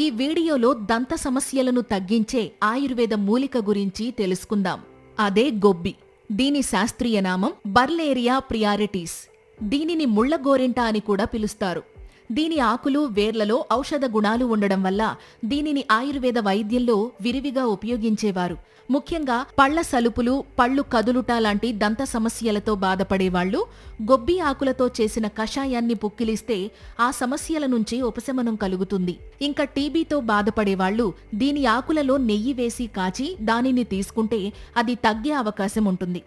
ఈ వీడియోలో దంత సమస్యలను తగ్గించే ఆయుర్వేద మూలిక గురించి తెలుసుకుందాం. అదే గొబ్బి. దీని శాస్త్రీయ నామం బర్లేరియా ప్రియారిటీస్. దీనిని ముళ్లగోరింట అని కూడా పిలుస్తారు. దీని ఆకులు, వేర్లలో ఔషధ గుణాలు ఉండడం వల్ల దీనిని ఆయుర్వేద వైద్యంలో విరివిగా ఉపయోగించేవారు. ముఖ్యంగా పళ్ల సలుపులు, పళ్ళు కదులుట లాంటి దంత సమస్యలతో బాధపడేవాళ్లు గొబ్బి ఆకులతో చేసిన కషాయాన్ని పుక్కిలిస్తే ఆ సమస్యల నుంచి ఉపశమనం కలుగుతుంది. ఇంకా టీబీతో బాధపడేవాళ్లు దీని ఆకులలో నెయ్యి వేసి కాచి దానిని తీసుకుంటే అది తగ్గే అవకాశం ఉంటుంది.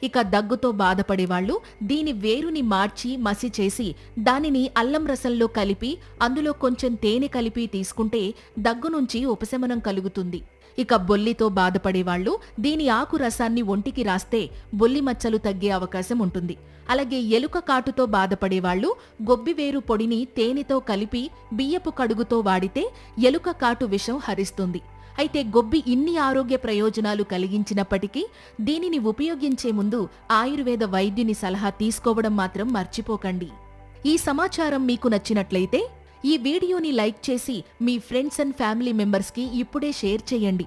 ఇక దగ్గుతో బాధపడేవాళ్లు దీని వేరుని మార్చి మసి చేసి దానిని అల్లం రసంలో కలిపి అందులో కొంచెం తేనె కలిపి తీసుకుంటే దగ్గు నుంచి ఉపశమనం కలుగుతుంది. ఇక బొల్లితో బాధపడేవాళ్లు దీని ఆకు రసాన్ని ఒంటికి రాస్తే బొల్లి మచ్చలు తగ్గే అవకాశం ఉంటుంది. అలాగే ఎలుక కాటుతో బాధపడేవాళ్లు గొబ్బివేరు పొడిని తేనెతో కలిపి బియ్యపు కడుగుతో వాడితే ఎలుక కాటు విషం హరిస్తుంది. అయితే గొబ్బి ఇన్ని ఆరోగ్య ప్రయోజనాలు కలిగించినప్పటికీ దీనిని ఉపయోగించే ముందు ఆయుర్వేద వైద్యుని సలహా తీసుకోవడం మాత్రం మర్చిపోకండి. ఈ సమాచారం మీకు నచ్చినట్లయితే ఈ వీడియోని లైక్ చేసి మీ ఫ్రెండ్స్ అండ్ ఫ్యామిలీ మెంబర్స్కి ఇప్పుడే షేర్ చేయండి.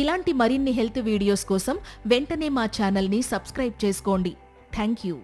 ఇలాంటి మరిన్ని హెల్త్ వీడియోస్ కోసం వెంటనే మా ఛానల్ని సబ్స్క్రైబ్ చేసుకోండి. Thank you.